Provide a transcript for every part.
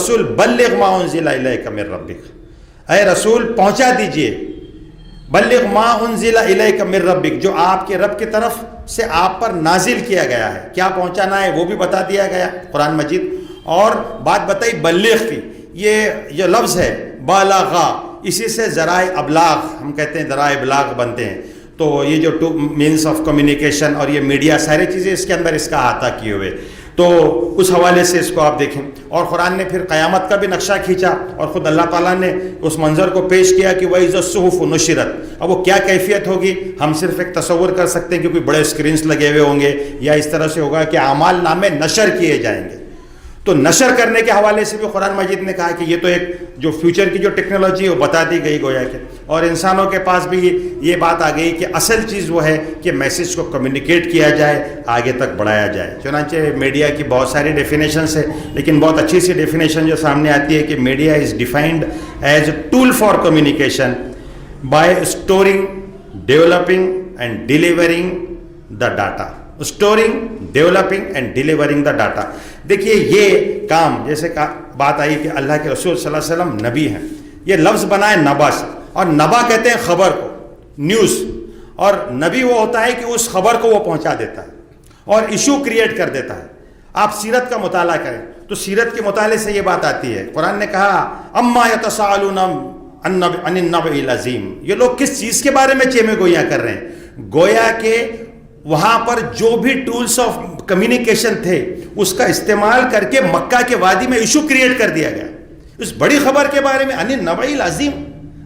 الرسول بلغ ما انزل الیک من ربک، اے رسول پہنچا دیجئے، بلغ ما انزل الیک من ربک، جو آپ کے رب کی طرف سے آپ پر نازل کیا گیا ہے، کیا پہنچانا ہے وہ بھی بتا دیا گیا قرآن مجید. اور بات بتائی بلغ کی، یہ جو لفظ ہے بالغا، اسی سے ذرائع ابلاغ ہم کہتے ہیں، ذرائع ابلاغ بنتے ہیں. تو یہ جو مینس آف کمیونیکیشن اور یہ میڈیا ساری چیزیں اس کے اندر اس کا احاطہ کیے ہوئے، تو اس حوالے سے اس کو آپ دیکھیں. اور قرآن نے پھر قیامت کا بھی نقشہ کھینچا، اور خود اللہ تعالیٰ نے اس منظر کو پیش کیا کہ وَإِذَا الصُّحُفُ نُشِرَتْ. اب وہ کیا کیفیت ہوگی ہم صرف ایک تصور کر سکتے ہیں کہ کوئی بڑے اسکرینس لگے ہوئے ہوں گے، یا اس طرح سے ہوگا کہ اعمال نامے نشر کیے جائیں گے. تو نشر کرنے کے حوالے سے بھی قرآن مجید نے کہا کہ یہ تو ایک جو فیوچر کی جو ٹیکنالوجی ہے وہ بتا دی گئی گویا کہ، اور انسانوں کے پاس بھی یہ بات آ گئی کہ اصل چیز وہ ہے کہ میسیج کو کمیونیکیٹ کیا جائے، آگے تک بڑھایا جائے. چنانچہ میڈیا کی بہت ساری ڈیفینیشنس ہے، لیکن بہت اچھی سی ڈیفینیشن جو سامنے آتی ہے کہ media is defined as a tool for communication by storing, developing and delivering the data. Storing, developing and delivering the data. دیکھیے یہ کام جیسے بات آئی کہ اللہ کے رسول صلی اللہ علیہ وسلم نبی ہیں، یہ لفظ بنا ہے نبا سے، اور نبا کہتے ہیں خبر کو، نیوز. اور نبی وہ ہوتا ہے کہ اس خبر کو وہ پہنچا دیتا ہے اور ایشو کریٹ کر دیتا ہے. آپ سیرت کا مطالعہ کریں تو سیرت کے مطالعے سے یہ بات آتی ہے. قرآن نے کہا اما یتساءلون عن النبأ العظیم، یہ لوگ کس چیز کے بارے میں چیمے گویاں کر رہے ہیں. گویا کہ وہاں پر جو بھی ٹولز آف کمیونیکیشن تھے اس کا استعمال کر کے مکہ کے وادی میں ایشو کریٹ کر دیا گیا اس بڑی خبر کے بارے میں، عن النبأ العظیم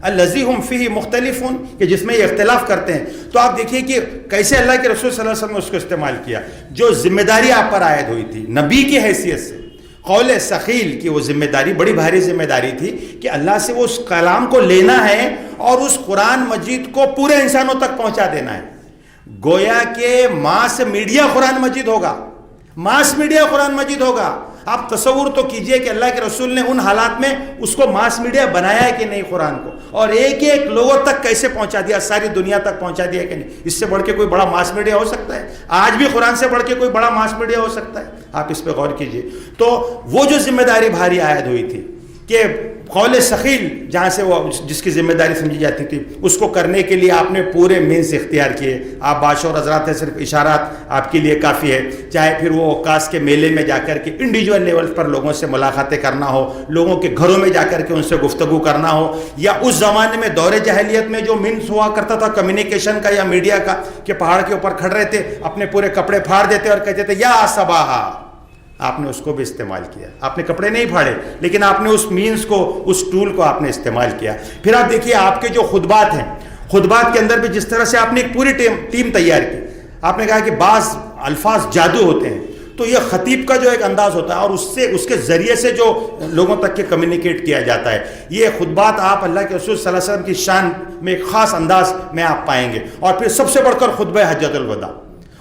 الذی ہم فیہ مختلفون، کہ جس میں یہ اختلاف کرتے ہیں. تو آپ دیکھیے کہ کیسے اللہ کے رسول صلی اللہ علیہ وسلم نے اس کو استعمال کیا. جو ذمہ داری آپ پر عائد ہوئی تھی نبی کی حیثیت سے، قول ثقیل کی وہ ذمہ داری بڑی بھاری ذمہ داری تھی کہ اللہ سے وہ اس کلام کو لینا ہے اور اس قرآن مجید کو پورے انسانوں تک پہنچا دینا ہے. گویا کہ ماس میڈیا قرآن مجید ہوگا، ماس میڈیا قرآن مجید ہوگا. آپ تصور تو کیجئے کہ اللہ کے رسول نے ان حالات میں اس کو ماس میڈیا بنایا ہے کہ نہیں قرآن کو، اور ایک ایک لوگوں تک کیسے پہنچا دیا، ساری دنیا تک پہنچا دیا کہ نہیں. اس سے بڑھ کے کوئی بڑا ماس میڈیا ہو سکتا ہے؟ آج بھی قرآن سے بڑھ کے کوئی بڑا ماس میڈیا ہو سکتا ہے؟ آپ اس پہ غور کیجئے. تو وہ جو ذمہ داری بھاری عائد ہوئی تھی کہ قول ثقیل جہاں سے وہ جس کی ذمہ داری سمجھی جاتی تھی اس کو کرنے کے لیے آپ نے پورے مینس اختیار کیے. آپ بادشاہ اور حضرات ہیں، صرف اشارات آپ کے لیے کافی ہے. چاہے پھر وہ عکاس کے میلے میں جا کر کے انڈیویجول لیول پر لوگوں سے ملاقاتیں کرنا ہو، لوگوں کے گھروں میں جا کر کے ان سے گفتگو کرنا ہو، یا اس زمانے میں دور جاہلیت میں جو مینس ہوا کرتا تھا کمیونیکیشن کا یا میڈیا کا کہ پہاڑ کے اوپر کھڑ رہے تھے، اپنے پورے کپڑے پھاڑ دیتے اور کہتے تھے یا صباحا. آپ نے اس کو بھی استعمال کیا. آپ نے کپڑے نہیں پھاڑے لیکن آپ نے اس مینس کو، اس ٹول کو آپ نے استعمال کیا. پھر آپ دیکھیے آپ کے جو خطبات ہیں، خطبات کے اندر بھی جس طرح سے آپ نے ایک پوری ٹیم تیار کی. آپ نے کہا کہ بعض الفاظ جادو ہوتے ہیں، تو یہ خطیب کا جو ایک انداز ہوتا ہے اور اس کے ذریعے سے جو لوگوں تک کے کمیونیکیٹ کیا جاتا ہے، یہ خطبات آپ اللہ کے رسول صلی اللہ علیہ وسلم کی شان میں ایک خاص انداز میں آپ پائیں گے. اور پھر سب سے بڑھ کر خطبہ حجۃ الوداع،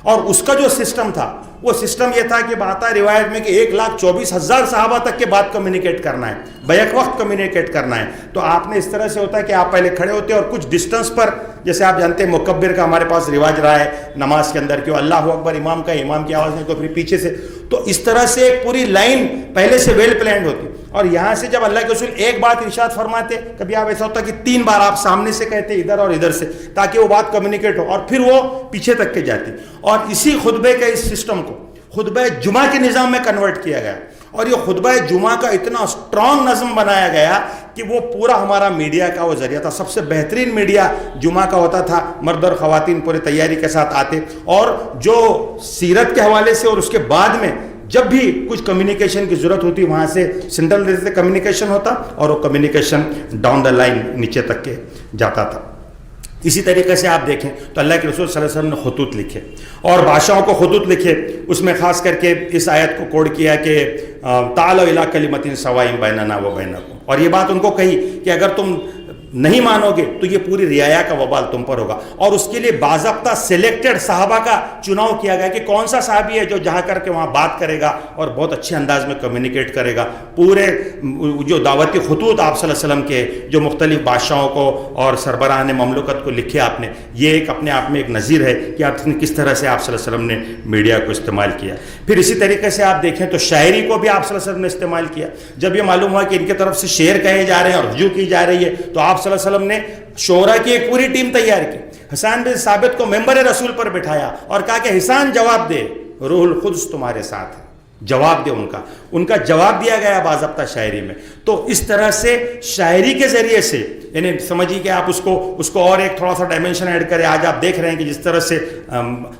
اور اس کا جو سسٹم تھا وہ سسٹم یہ تھا کہ بات روایت میں کہ 1,24,000 صحابہ تک کے بات کمیونیکیٹ کرنا ہے، بیک وقت کمیونیکیٹ کرنا ہے. تو آپ نے اس طرح سے ہوتا ہے کہ آپ پہلے کھڑے ہوتے اور کچھ ڈسٹنس پر، جیسے آپ جانتے ہیں مکبر کا ہمارے پاس رواج رہا ہے نماز کے اندر کہ اللہ اکبر امام کا، امام کی آواز نہیں تو پھر پیچھے سے، تو اس طرح سے ایک پوری لائن پہلے سے ویل پلانڈ ہوتی. اور یہاں سے جب اللہ کے رسول ایک بات ارشاد فرماتے، کبھی آپ ایسا ہوتا کہ 3 بار آپ سامنے سے کہتے ادھر اور ادھر سے، تاکہ وہ بات کمیونیکیٹ ہو، اور پھر وہ پیچھے تک کے جاتی. اور اسی خطبے کے اس سسٹم کو خطبہ جمعہ کے نظام میں کنورٹ کیا گیا. اور یہ خطبہ جمعہ کا اتنا اسٹرانگ نظم بنایا گیا کہ وہ پورا ہمارا میڈیا کا وہ ذریعہ تھا. سب سے بہترین میڈیا جمعہ کا ہوتا تھا، مرد اور خواتین پورے تیاری کے ساتھ آتے، اور جو سیرت کے حوالے سے اور اس کے بعد میں جب بھی کچھ کمیونیکیشن کی ضرورت ہوتی وہاں سے سینٹرل سے کمیونیکیشن ہوتا، اور وہ کمیونیکیشن ڈاؤن دا لائن نیچے تک کے جاتا تھا. اسی طریقے سے آپ دیکھیں تو اللہ کے رسول صلی اللہ علیہ وسلم نے خطوط لکھے اور بادشاہوں کو خطوط لکھے. اس میں خاص کر کے اس آیت کو کوڈ کیا کہ تعالوا الی کلمۃ سواء بیننا و بینکم، اور یہ بات ان کو کہی کہ اگر تم نہیں مانو گے تو یہ پوری رعایا کا وبال تم پر ہوگا. اور اس کے لیے باضابطہ سلیکٹڈ صحابہ کا چناؤ کیا گیا کہ کون سا صحابی ہے جو جہاں کر کے وہاں بات کرے گا اور بہت اچھے انداز میں کمیونیکیٹ کرے گا. پورے جو دعوتی خطوط آپ صلی اللہ علیہ وسلم کے جو مختلف بادشاہوں کو اور سربراہان مملکت کو لکھے آپ نے, یہ ایک اپنے آپ میں ایک نظیر ہے کہ آپ نے کس طرح سے آپ صلی اللہ علیہ وسلم نے میڈیا کو استعمال کیا. پھر اسی طریقے سے آپ دیکھیں تو شاعری کو بھی آپ صلی اللہ علیہ وسلم نے استعمال کیا. جب یہ معلوم ہوا کہ ان کی طرف سے شعر کہے جا رہے ہیں اور رجوع کی جا رہی ہے تو آپ صلی اللہ علیہ وسلم نے شعراء کی ایک پوری ٹیم تیار کی. حسان بن ثابت کو ممبر رسول پر بٹھایا اور کہا کہ حسان جواب دے, روح القدس تمہارے ساتھ ہے, جواب دے. ان کا جواب دیا گیا باضابطہ شاعری میں. تو اس طرح سے شاعری کے ذریعے سے یعنی سمجھیے کہ آپ اس کو اور ایک تھوڑا سا ڈائمنشن ایڈ کریں. آج آپ دیکھ رہے ہیں کہ جس طرح سے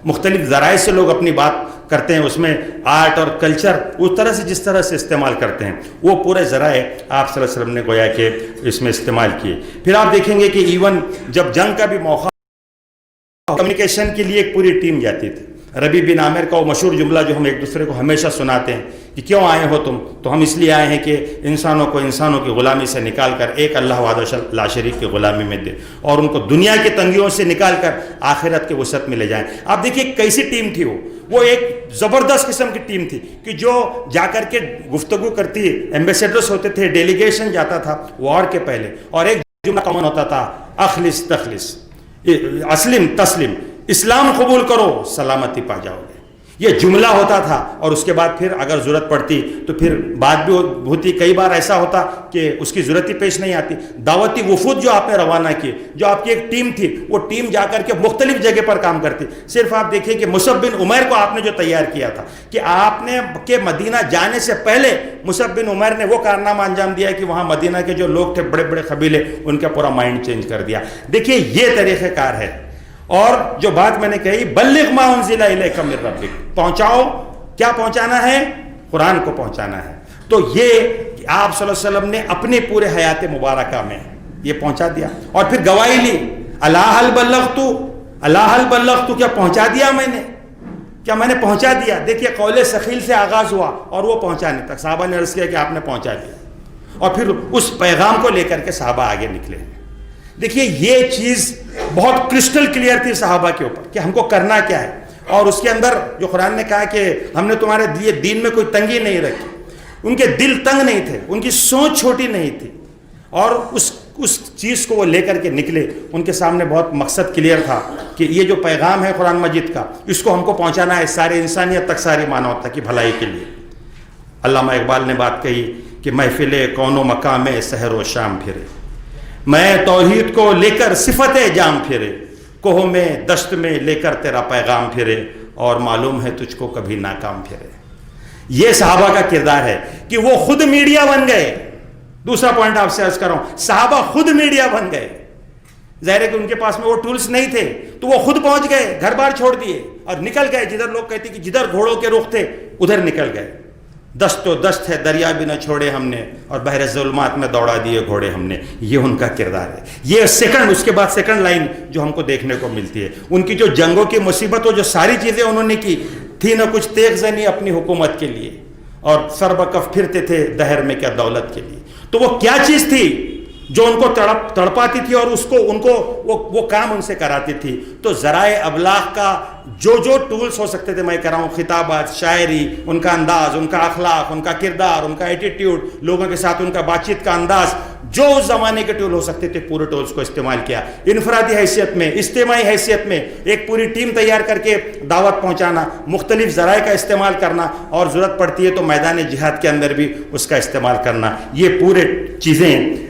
مختلف ذرائع سے لوگ اپنی بات کرتے ہیں, اس میں آرٹ اور کلچر اس طرح سے جس طرح سے استعمال کرتے ہیں, وہ پورے ذرائع آپ صلی اللہ علیہ وسلم نے گویا کہ اس میں استعمال کیے. پھر آپ دیکھیں گے کہ ایون جب جنگ کا بھی موقع, کمیونیکیشن کے لیے ایک پوری ٹیم جاتی تھی. ربی بن عامر کا وہ مشہور جملہ جو ہم ایک دوسرے کو ہمیشہ سناتے ہیں کہ کیوں آئے ہو تم, تو ہم اس لیے آئے ہیں کہ انسانوں کو انسانوں کی غلامی سے نکال کر ایک اللہ وحدہ لا شریک کی غلامی میں دے اور ان کو دنیا کی تنگیوں سے نکال کر آخرت کے وسعت میں لے جائیں. آپ دیکھیے کیسی ٹیم تھی وہ ایک زبردست قسم کی ٹیم تھی کہ جو جا کر کے گفتگو کرتی, ایمبیسیڈرز ہوتے تھے, ڈیلیگیشن جاتا تھا وار کے پہلے, اور ایک جملہ کامن ہوتا تھا, اخلص تخلص, اسلم تسلم, اسلام قبول کرو سلامتی پا جاؤ گے. یہ جملہ ہوتا تھا. اور اس کے بعد پھر اگر ضرورت پڑتی تو پھر بات بھی ہوتی. کئی بار ایسا ہوتا کہ اس کی ضرورت ہی پیش نہیں آتی. دعوتی وفود جو آپ نے روانہ کیے, جو آپ کی ایک ٹیم تھی, وہ ٹیم جا کر کے مختلف جگہ پر کام کرتی. صرف آپ دیکھیں کہ مصعب بن عمیر کو آپ نے جو تیار کیا تھا کہ آپ نے کہ مدینہ جانے سے پہلے مصعب بن عمیر نے وہ کارنامہ انجام دیا کہ وہاں مدینہ کے جو لوگ تھے, بڑے بڑے قبیلے, ان کا پورا مائنڈ چینج کر دیا. دیکھیے یہ طریقہ کار ہے. اور جو بات میں نے کہی, بلغ ما انزل الیک من ربک, پہنچاؤ. کیا پہنچانا ہے؟ قرآن کو پہنچانا ہے. تو یہ آپ صلی اللہ علیہ وسلم نے اپنے پورے حیات مبارکہ میں یہ پہنچا دیا. اور پھر گواہی لی, الا هل بلغت, الا هل بلغت, کیا پہنچا دیا میں نے, کیا میں نے پہنچا دیا. دیکھیے قول ثقیل سے آغاز ہوا اور وہ پہنچانے تک صحابہ نے عرض کیا کہ آپ نے پہنچا دیا, اور پھر اس پیغام کو لے کر کے صحابہ آگے نکلے. دیکھیے یہ چیز بہت کرسٹل کلیئر تھی صحابہ کے اوپر کہ ہم کو کرنا کیا ہے. اور اس کے اندر جو قرآن نے کہا کہ ہم نے تمہارے لیے دین میں کوئی تنگی نہیں رکھی, ان کے دل تنگ نہیں تھے, ان کی سوچ چھوٹی نہیں تھی, اور اس چیز کو وہ لے کر کے نکلے. ان کے سامنے بہت مقصد کلیئر تھا کہ یہ جو پیغام ہے قرآن مجید کا, اس کو ہم کو پہنچانا ہے سارے انسانیت تک, ساری مانوتا کی بھلائی کے لیے. علامہ اقبال نے بات کہی کہ محفل کون و مقام سحر و شام پھرے, میں توحید کو لے کر صفت جام پھرے, کوہ میں دشت میں لے کر تیرا پیغام پھرے, اور معلوم ہے تجھ کو کبھی ناکام پھرے. یہ صحابہ کا کردار ہے کہ وہ خود میڈیا بن گئے. دوسرا پوائنٹ آپ سے عرض کر رہا ہوں, صحابہ خود میڈیا بن گئے. ظاہر ہے کہ ان کے پاس میں وہ ٹولز نہیں تھے, تو وہ خود پہنچ گئے, گھر بار چھوڑ دیے اور نکل گئے. جدھر لوگ کہتے کہ جدھر گھوڑوں کے رخ تھے ادھر نکل گئے. دست و دست ہے دریا بھی نہ چھوڑے ہم نے, اور بحر ظلمات میں دوڑا دیے گھوڑے ہم نے. یہ ان کا کردار ہے. یہ سیکنڈ, اس کے بعد سیکنڈ لائن جو ہم کو دیکھنے کو ملتی ہے, ان کی جو جنگوں کی مصیبت و جو ساری چیزیں انہوں نے کی تھی, نہ کچھ تیغ زنی اپنی حکومت کے لیے, اور سر بکف پھرتے تھے دہر میں کیا دولت کے لیے. تو وہ کیا چیز تھی جو ان کو تڑپاتی تھی اور اس کو ان کو وہ کام ان سے کراتی تھی. تو ذرائع ابلاغ کا جو ٹولز ہو سکتے تھے, میں کہہ رہا ہوں خطابات, شاعری, ان کا انداز, ان کا اخلاق, ان کا کردار, ان کا ایٹیٹیوڈ, لوگوں کے ساتھ ان کا بات چیت کا انداز, جو اس زمانے کے ٹول ہو سکتے تھے, پورے ٹولز کو استعمال کیا. انفرادی حیثیت میں, اجتماعی حیثیت میں ایک پوری ٹیم تیار کر کے دعوت پہنچانا, مختلف ذرائع کا استعمال کرنا, اور ضرورت پڑتی ہے تو میدان جہاد کے اندر بھی اس کا استعمال کرنا. یہ پورے چیزیں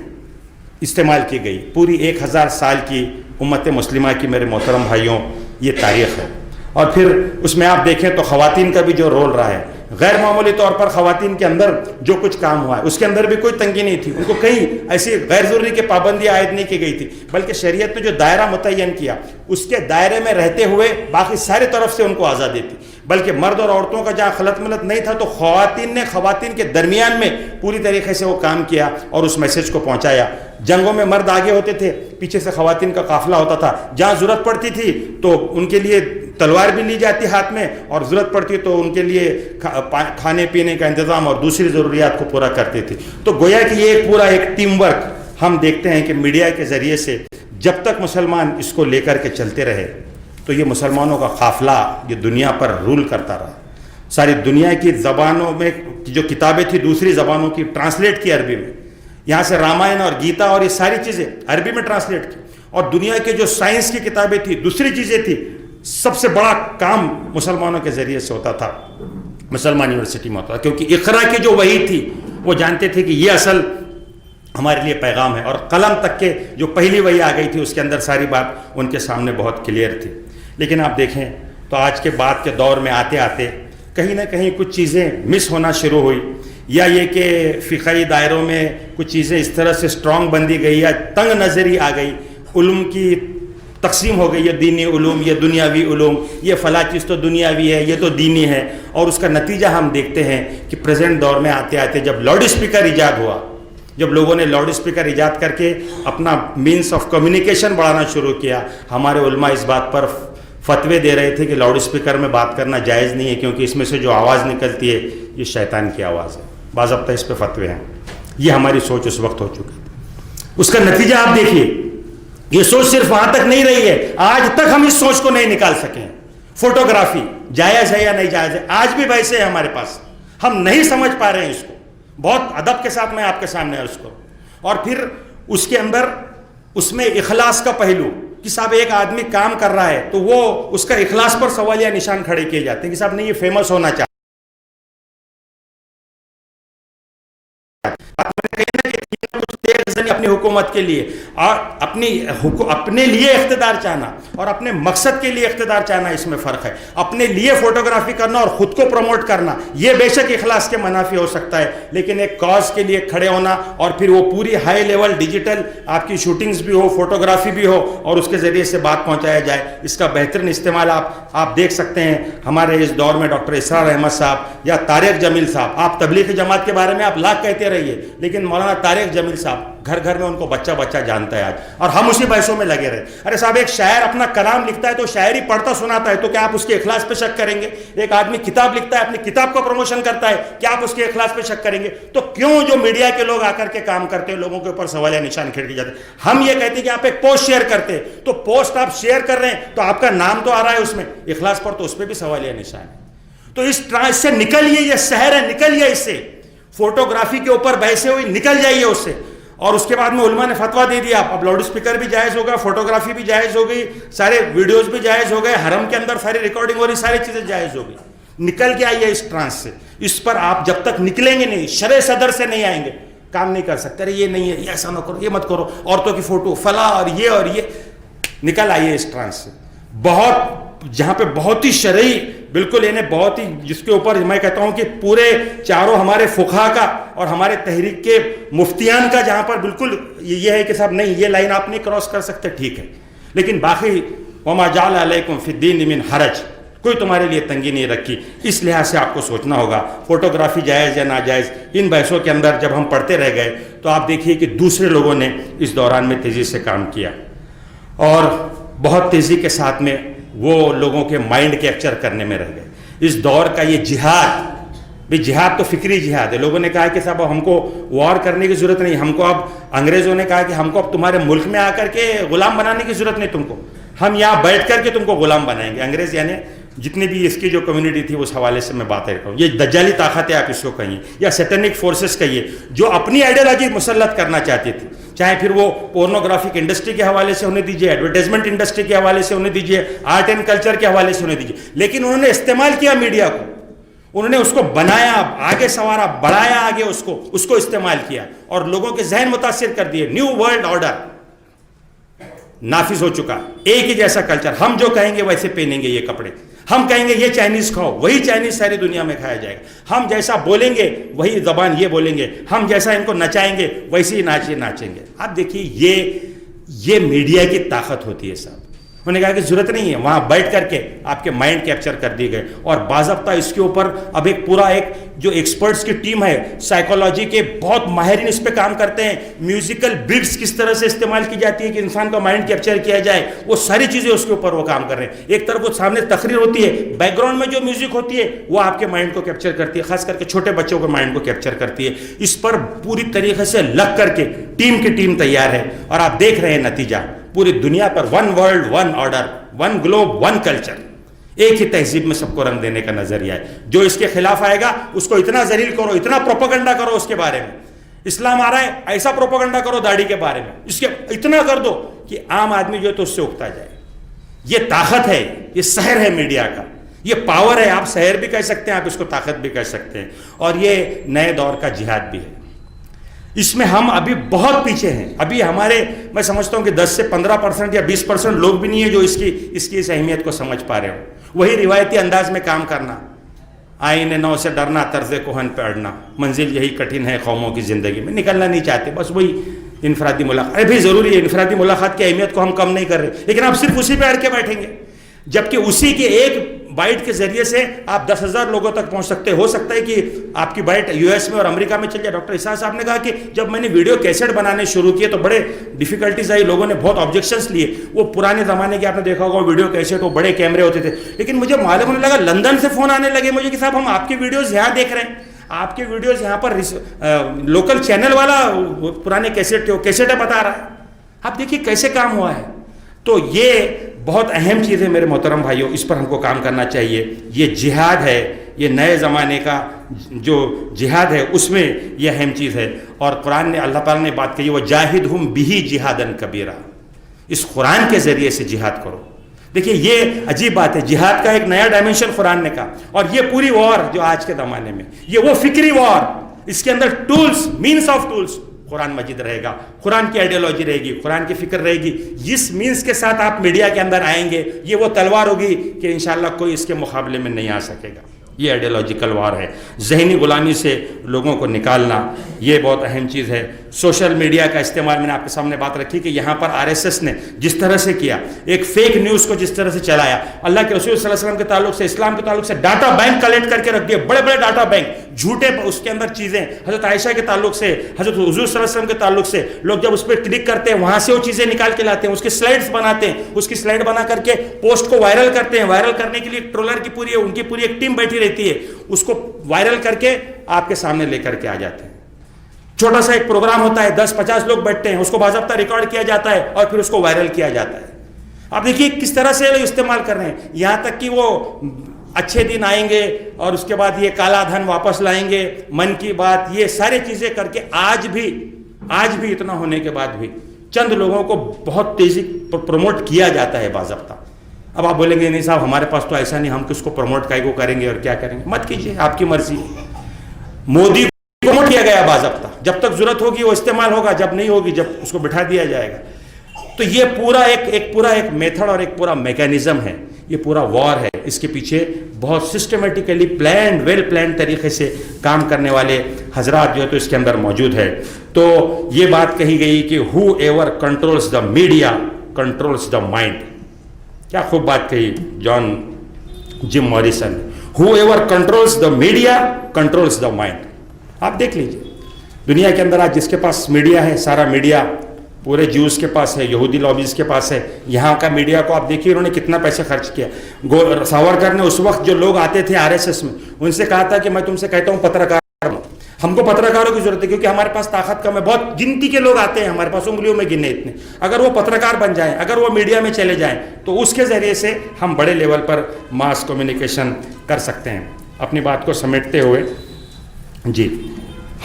استعمال کی گئی. پوری 1000 سال کی امت مسلمہ کی میرے محترم بھائیوں یہ تاریخ ہے. اور پھر اس میں آپ دیکھیں تو خواتین کا بھی جو رول رہا ہے, غیر معمولی طور پر خواتین کے اندر جو کچھ کام ہوا ہے اس کے اندر بھی کوئی تنگی نہیں تھی. ان کو کہیں ایسی غیر ضروری کی پابندی عائد نہیں کی گئی تھی, بلکہ شریعت نے جو دائرہ متعین کیا اس کے دائرے میں رہتے ہوئے باقی سارے طرف سے ان کو آزادی تھی. بلکہ مرد اور عورتوں کا جہاں خلط ملط نہیں تھا تو خواتین نے خواتین کے درمیان میں پوری طریقے سے وہ کام کیا اور اس میسج کو پہنچایا. جنگوں میں مرد آگے ہوتے تھے, پیچھے سے خواتین کا قافلہ ہوتا تھا. جہاں ضرورت پڑتی تھی تو ان کے لیے تلوار بھی لی جاتی ہاتھ میں, اور ضرورت پڑتی تو ان کے لیے کھانے پینے کا انتظام اور دوسری ضروریات کو پورا کرتی تھی. تو گویا کہ یہ ایک پورا ایک ٹیم ورک ہم دیکھتے ہیں کہ میڈیا کے ذریعے سے جب تک مسلمان اس کو لے کر کے چلتے رہے تو یہ مسلمانوں کا قافلہ یہ دنیا پر رول کرتا رہا. ساری دنیا کی زبانوں میں جو کتابیں تھیں دوسری زبانوں کی ٹرانسلیٹ کی عربی میں, یہاں سے رامائن اور گیتا اور یہ ساری چیزیں عربی میں ٹرانسلیٹ کی, اور دنیا کے جو سائنس کی کتابیں تھیں دوسری چیزیں تھیں, سب سے بڑا کام مسلمانوں کے ذریعے سے ہوتا تھا, مسلمان یونیورسٹی میں ہوتا تھا, کیونکہ اقرا کی جو وحی تھی وہ جانتے تھے کہ یہ اصل ہمارے لیے پیغام ہے, اور قلم تک کے جو پہلی وحی آ گئی تھی اس کے اندر ساری بات ان کے سامنے بہت کلیئر تھی. لیکن آپ دیکھیں تو آج کے بعد کے دور میں آتے آتے کہیں نہ کہیں کچھ چیزیں مس ہونا شروع ہوئی, یا یہ کہ فقہی دائروں میں کچھ چیزیں اس طرح سے اسٹرانگ بندی گئی یا تنگ نظری آ گئی, علوم کی تقسیم ہو گئی, یہ دینی علوم, یہ دنیاوی علوم, یہ فلاں چیز تو دنیاوی ہے, یہ تو دینی ہے. اور اس کا نتیجہ ہم دیکھتے ہیں کہ پریزنٹ دور میں آتے آتے جب لاؤڈ اسپیکر ایجاد ہوا, جب لوگوں نے لاؤڈ اسپیکر ایجاد کر کے اپنا مینس آف کمیونیکیشن بڑھانا شروع کیا, ہمارے علماء اس بات پر فتوے دے رہے تھے کہ لاؤڈ اسپیکر میں بات کرنا جائز نہیں ہے, کیونکہ اس میں سے جو آواز نکلتی ہے یہ شیطان کی آواز ہے. باضابطہ اس پہ فتوے ہیں. یہ ہماری سوچ اس وقت ہو چکی تھی. اس کا نتیجہ آپ دیکھیے, یہ سوچ صرف وہاں تک نہیں رہی ہے, آج تک ہم اس سوچ کو نہیں نکال سکے. فوٹوگرافی جائز ہے یا نہیں جائز ہے, آج بھی ویسے ہے ہمارے پاس, ہم نہیں سمجھ پا رہے ہیں اس کو. بہت ادب کے ساتھ میں آپ کے سامنے عرض کروں. اور پھر اس کے اندر اس میں اخلاص کا پہلو کہ صاحب ایک آدمی کام کر رہا ہے تو وہ اس کا اخلاص پر سوالیہ نشان کھڑے کیے جاتے ہیں کہ صاحب نہیں یہ فیمس ہونا چاہتا اپنی حکومت کے لیے اور اپنے لیے اقتدار چاہنا اور اپنے مقصد کے لیے اقتدار چاہنا, اس میں فرق ہے. اپنے لیے فوٹوگرافی کرنا اور خود کو پروموٹ کرنا یہ بے شک اخلاص کے منافی ہو سکتا ہے, لیکن ایک کاز کے لیے کھڑے ہونا اور پھر وہ پوری ہائی لیول ڈیجیٹل آپ کی شوٹنگز بھی ہو, فوٹوگرافی بھی ہو اور اس کے ذریعے سے بات پہنچایا جائے, اس کا بہترین استعمال آپ دیکھ سکتے ہیں. ہمارے اس دور میں ڈاکٹر اسرار احمد صاحب یا طارق جمیل صاحب, آپ تبلیغی جماعت کے بارے میں آپ لاکھ کہتے رہیے, لیکن مولانا طارق جمیل صاحب گھر گھر میں ان کو بچہ بچہ جانتا ہے آج, اور ہم اسی بحثوں میں لگے رہے. ارے صاحب ایک شاعر اپنا کلام لکھتا ہے تو شاعری پڑھتا سناتا ہے, تو کیا آپ اس کے اخلاص پہ شک کریں گے؟ ایک آدمی کتاب لکھتا ہے, اپنی کتاب کو پروموشن کرتا ہے, کیا آپ اس کے اخلاص پہ شک کریں گے؟ تو کیوں جو میڈیا کے لوگ آ کر کے کام کرتے ہیں لوگوں کے اوپر سوالیہ نشان کھڑ کے جاتے ہیں. ہم یہ کہتے ہیں کہ آپ ایک پوسٹ شیئر کرتے ہیں تو پوسٹ آپ شیئر کر رہے ہیں تو آپ کا نام تو آ رہا ہے اس میں, اخلاص پر تو اس پہ بھی سوالیہ نشان ہے. تو اس ٹرانس سے نکلیے, یہ شہر ہے, نکلیے اس سے. فوٹوگرافی کے اوپر بحثیں ہوئی, نکل جائیے اس سے. اور اس کے بعد میں علماء نے فتویٰ دے دیا, اب لاؤڈ اسپیکر بھی جائز ہوگا, فوٹوگرافی بھی جائز ہو گئی, سارے ویڈیوز بھی جائز ہو گئے, حرم کے اندر ساری ریکارڈنگ ہو رہی, ساری چیزیں جائز ہو گئی. نکل کے آئیے اس ٹرانس سے. اس پر آپ جب تک نکلیں گے نہیں, شرع صدر سے نہیں آئیں گے, کام نہیں کر سکتے. ارے یہ نہیں ہے, یہ ایسا نہ کرو, یہ مت کرو, عورتوں کی فوٹو فلاں اور یہ نکل آئیے اس ٹرانس سے. بہت جہاں پہ بہت ہی شرعی بالکل انہیں بہت ہی, جس کے اوپر میں کہتا ہوں کہ پورے چاروں ہمارے فقہا کا اور ہمارے تحریک کے مفتیان کا جہاں پر بالکل یہ ہے کہ صاحب نہیں یہ لائن آپ نہیں کراس کر سکتے, ٹھیک ہے, لیکن باقی وما جعل علیکم فی الدین من حرج, کوئی تمہارے لیے تنگی نہیں رکھی. اس لحاظ سے آپ کو سوچنا ہوگا فوٹوگرافی جائز یا ناجائز. ان بحثوں کے اندر جب ہم پڑھتے رہ گئے تو آپ دیکھیے کہ دوسرے لوگوں نے اس دوران میں تیزی سے کام کیا اور بہت تیزی کے ساتھ میں وہ لوگوں کے مائنڈ کیپچر کرنے میں رہ گئے. اس دور کا یہ جہاد, بھی جہاد تو فکری جہاد ہے. لوگوں نے کہا کہ صاحب ہم کو وار کرنے کی ضرورت نہیں, ہم کو اب انگریزوں نے کہا کہ ہم کو اب تمہارے ملک میں آ کر کے غلام بنانے کی ضرورت نہیں, تم کو ہم یہاں بیٹھ کر کے تم کو غلام بنائیں گے. انگریز یعنی جتنی بھی اس کی جو کمیونٹی تھی اس حوالے سے میں باتیں کرتا ہوں. یہ دجالی طاقت ہے آپ اس کو کہیے یا سیٹنک فورسز کہیے, جو اپنی آئیڈیالوجی مسلط کرنا چاہتی تھی, چاہے پھر وہ پورنوگرافک انڈسٹری کے حوالے سے ہونے دیجیے, ایڈورٹائزمنٹ انڈسٹری کے حوالے سے ہونے دیجیے, آرٹ اینڈ کلچر کے حوالے سے ہونے دیجیے, لیکن انہوں نے استعمال کیا میڈیا کو, انہوں نے اس کو بنایا, آگے سنوارا, بڑھایا آگے, اس کو استعمال کیا اور لوگوں کے ذہن متاثر کر دیے. نیو ورلڈ آرڈر نافذ ہو چکا, ایک ہی جیسا کلچر, ہم جو کہیں گے ویسے پہنیں گے یہ کپڑے, ہم کہیں گے یہ چائنیز کھاؤ وہی چائنیز ساری دنیا میں کھایا جائے گا, ہم جیسا بولیں گے وہی زبان یہ بولیں گے, ہم جیسا ان کو نچائیں گے ویسے ہی ناچیں گے. آپ دیکھیے یہ میڈیا کی طاقت ہوتی ہے صاحب. انہوں نے کہا کہ ضرورت نہیں ہے, وہاں بیٹھ کر کے آپ کے مائنڈ کیپچر کر دیے گئے, اور باضابطہ اس کے اوپر اب ایک پورا ایک جو ایکسپرٹس کی ٹیم ہے, سائیکالوجی کے بہت ماہرین اس پہ کام کرتے ہیں, میوزیکل بیٹس کس طرح سے استعمال کی جاتی ہے کہ انسان کا مائنڈ کیپچر کیا جائے, وہ ساری چیزیں اس کے اوپر وہ کام کر رہے ہیں. ایک طرف وہ سامنے تقریر ہوتی ہے, بیک گراؤنڈ میں جو میوزک ہوتی ہے وہ آپ کے مائنڈ کو کیپچر کرتی ہے, خاص کر کے چھوٹے بچوں کے مائنڈ کو کیپچر کرتی ہے. اس پر پوری طریقے سے لگ کر کے ٹیم کی ٹیم تیار ہے, اور آپ دیکھ رہے ہیں نتیجہ پوری دنیا پر, one world one order, one globe one culture, ایک ہی تہذیب میں سب کو رنگ دینے کا نظریہ ہے. جو اس کے خلاف آئے گا اس کو اتنا ذلیل کرو, اتنا پروپیگنڈا کرو اس کے بارے میں, اسلام آ رہا ہے ایسا پروپیگنڈا کرو داڑھی کے بارے میں, اس کے اتنا کر دو کہ عام آدمی جو ہے تو اس سے اکتا جائے. یہ طاقت ہے, یہ سحر ہے میڈیا کا, یہ پاور ہے. آپ سحر بھی کہہ سکتے ہیں, آپ اس کو طاقت بھی کہہ سکتے ہیں, اور یہ نئے دور کا جہاد بھی ہے. اس میں ہم ابھی بہت پیچھے ہیں. ابھی ہمارے, میں سمجھتا ہوں کہ 10 سے 15% یا 20% لوگ بھی نہیں ہیں جو اس کی اس اہمیت کو سمجھ پا رہے ہوں. وہی روایتی انداز میں کام کرنا, آئین نو سے ڈرنا, طرز کوہن پہ اڑنا, منزل یہی کٹھن ہے قوموں کی زندگی میں, نکلنا نہیں چاہتے, بس وہی انفرادی ملاقات. ارے بھی ضروری ہے, انفرادی ملاقات کی اہمیت کو ہم کم نہیں کر رہے, لیکن آپ صرف اسی پہ اڑ کے بیٹھیں گے, جبکہ اسی کے ایک بائٹ کے ذریعے سے آپ 10,000 لوگوں تک پہنچ سکتے. ہو سکتا ہے کہ آپ کی بائٹ US میں اور امریکہ میں چل جائے. ڈاکٹر اسحاق صاحب نے کہا کہ جب میں نے ویڈیو کیسٹ بنانے شروع کیے تو بڑے ڈیفیکلٹیز آئی, لوگوں نے بہت آبجیکشنز لیے. وہ پرانے زمانے کے آپ نے دیکھا ہوگا ویڈیو کیسٹ, وہ بڑے کیمرے ہوتے تھے, لیکن مجھے معلوم ہونے لگا لندن سے فون آنے لگے مجھے کہ صاحب ہم آپ کی ویڈیوز یہاں دیکھ رہے ہیں, آپ کے ویڈیوز یہاں پر لوکل چینل والا پرانے کیسٹ بتا رہا ہے. آپ دیکھیے کیسے کام ہوا ہے. تو یہ بہت اہم چیز ہے میرے محترم بھائیوں, اس پر ہم کو کام کرنا چاہیے. یہ جہاد ہے, یہ نئے زمانے کا جو جہاد ہے اس میں یہ اہم چیز ہے. اور قرآن نے, اللہ تعالیٰ نے بات کہی, وَجَاهِدْهُمْ بِهِ جِهَادًا كَبِيرًا, اس قرآن کے ذریعے سے جہاد کرو. دیکھیے یہ عجیب بات ہے, جہاد کا ایک نیا ڈائمنشن قرآن نے کہا. اور یہ پوری وار جو آج کے زمانے میں, یہ وہ فکری وار, اس کے اندر ٹولز, مینس آف ٹولز قرآن مجید رہے گا, قرآن کی آئیڈیالوجی رہے گی, قرآن کی فکر رہے گی. جس مینس کے ساتھ آپ میڈیا کے اندر آئیں گے, یہ وہ تلوار ہوگی کہ انشاءاللہ کوئی اس کے مقابلے میں نہیں آ سکے گا. یہ آئیڈیالوجیکل وار ہے. ذہنی غلامی سے لوگوں کو نکالنا یہ بہت اہم چیز ہے. سوشل میڈیا کا استعمال, میں نے آپ کے سامنے بات رکھی کہ یہاں پر RSS نے جس طرح سے کیا, ایک فیک نیوز کو جس طرح سے چلایا, اللہ کے رسول صلی اللہ علیہ وسلم کے تعلق سے, اسلام کے تعلق سے ڈاٹا بینک کلیکٹ کر کے رکھ دیے, بڑے بڑے ڈاٹا بینک, جھوٹے اس کے اندر چیزیں, حضرت عائشہ کے تعلق سے, حضرت حضور صلی اللہ علیہ وسلم کے تعلق سے, لوگ جب اس پہ کلک کرتے ہیں وہاں سے وہ چیزیں نکال کے لاتے ہیں, اس کے سلائڈز بناتے ہیں, اس کی سلائڈ بنا کر کے پوسٹ کو وائرل کرتے ہیں. وائرل کرنے کے لیے ٹرولر کی پوری, ان کی پوری ایک ٹیم بیٹھی رہتی ہے, اس کو وائرل کر کے آپ کے سامنے لے کر کے آ جاتے ہیں. چھوٹا سا ایک پروگرام ہوتا ہے, 10-50 لوگ بیٹھتے ہیں, اس کو باضابطہ ریکارڈ کیا جاتا ہے اور پھر اس کو وائرل کیا جاتا ہے. آپ دیکھیے کس طرح سے لوگ استعمال کر رہے ہیں, یہاں تک کہ وہ اچھے دن آئیں گے اور اس کے بعد یہ کالا دھن واپس لائیں گے, من کی بات, یہ سارے چیزیں کر کے آج بھی اتنا ہونے کے بعد بھی چند لوگوں کو بہت تیزی پر پروموٹ کیا جاتا ہے باضابطہ. اب آپ بولیں گے نہیں صاحب ہمارے پاس تو ایسا نہیں, ہم کس کو پروموٹ کو کریں گے اور کیا کریں گے. مت کیجیے, آپ کی مرضی. مودی کو پروموٹ کیا گیا باضابطہ, جب تک ضرورت ہوگی وہ استعمال ہوگا, جب نہیں ہوگی جب اس کو بٹھا دیا جائے گا. تو یہ پورا ایک میتھڈ اور ایک پورا میکینزم ہے, یہ پورا وار ہے. اس کے پیچھے بہت سسٹمیٹیکلی پلانڈ, ویل پلانڈ طریقے سے کام کرنے والے حضرات جو ہے تو اس کے اندر موجود ہے. تو یہ بات کہی گئی کہ whoever controls the media controls the mind. کیا خوب بات کہی Jim Morrison, whoever controls the media controls the mind. آپ دیکھ لیجیے دنیا کے اندر آج جس کے پاس میڈیا ہے, سارا میڈیا پورے جیوز کے پاس ہے, یہودی لابیز کے پاس ہے. یہاں کا میڈیا کو آپ دیکھیے انہوں نے کتنا پیسہ خرچ کیا. ساورکر نے اس وقت جو لوگ آتے تھے RSS میں, ان سے کہا تھا کہ میں تم سے کہتا ہوں پترکار, ہم کو پترکاروں کی ضرورت ہے کیونکہ ہمارے پاس طاقت کم ہے, بہت گنتی کے لوگ آتے ہیں ہمارے پاس, انگلیوں میں گنے اتنے. اگر وہ پترکار بن جائیں, اگر وہ میڈیا میں چلے جائیں تو اس کے ذریعے سے ہم بڑے لیول پر ماس کمیونیکیشن کر سکتے ہیں. اپنی بات کو سمیٹتے ہوئے جی,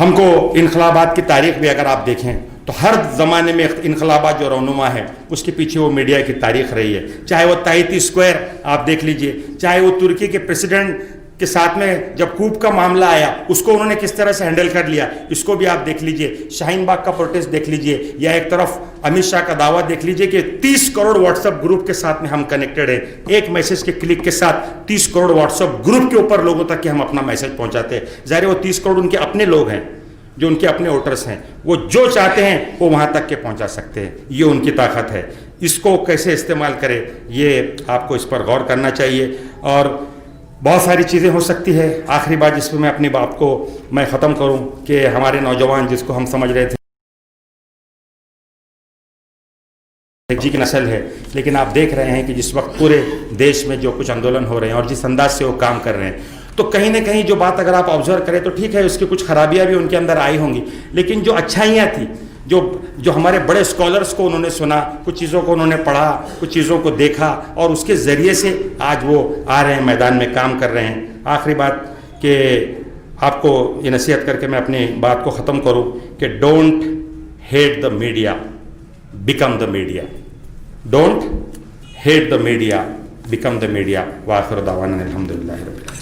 ہم کو انقلابات کی تاریخ بھی اگر آپ دیکھیں تو ہر زمانے میں انقلابات جو رونما ہے اس کے پیچھے وہ میڈیا کی تاریخ رہی ہے. چاہے وہ تائتی اسکوائر آپ دیکھ لیجئے, چاہے وہ ترکی کے پریسیڈنٹ کے ساتھ میں جب کوپ کا معاملہ آیا اس کو انہوں نے کس طرح سے ہینڈل کر لیا, اس کو بھی آپ دیکھ لیجئے. شاہین باغ کا پروٹیسٹ دیکھ لیجئے, یا ایک طرف امت شاہ کا دعویٰ دیکھ لیجئے کہ 30 کروڑ واٹس ایپ گروپ کے ساتھ میں ہم کنیکٹڈ ہیں. ایک میسج کے کلک کے ساتھ 30 کروڑ واٹس ایپ گروپ کے اوپر لوگوں تک کہ ہم اپنا میسج پہنچاتے ہیں. ظاہر ہے وہ 30 کروڑ ان کے اپنے لوگ ہیں, جو ان کے اپنے ووٹرس ہیں، وہ جو چاہتے ہیں وہ وہاں تک کے پہنچا سکتے ہیں. یہ ان کی طاقت ہے. اس کو کیسے استعمال کرے، یہ آپ کو اس پر غور کرنا چاہیے. اور بہت ساری چیزیں ہو سکتی ہے. آخری بات جس پہ میں اپنی بات کو میں ختم کروں کہ ہمارے نوجوان جس کو ہم سمجھ رہے تھے جی کی نسل ہے، لیکن آپ دیکھ رہے ہیں کہ جس وقت پورے دیش میں جو کچھ آندولن ہو رہے ہیں اور جس انداز سے وہ کام کر رہے ہیں، تو کہیں نہ کہیں جو بات اگر آپ آبزرو کریں تو ٹھیک ہے اس کی کچھ خرابیاں بھی ان کے اندر آئی ہوں گی، لیکن جو اچھائیاں تھیں، جو ہمارے بڑے اسکالرس کو انہوں نے سنا، کچھ چیزوں کو انہوں نے پڑھا، کچھ چیزوں کو دیکھا، اور اس کے ذریعے سے آج وہ آ رہے ہیں میدان میں کام کر رہے ہیں. آخری بات کہ آپ کو یہ نصیحت کر کے میں اپنی بات کو ختم کروں کہ don't hate the media, become the media. Don't hate the media, become the media. وآخر دعوانا الحمدللہ رب العالمین.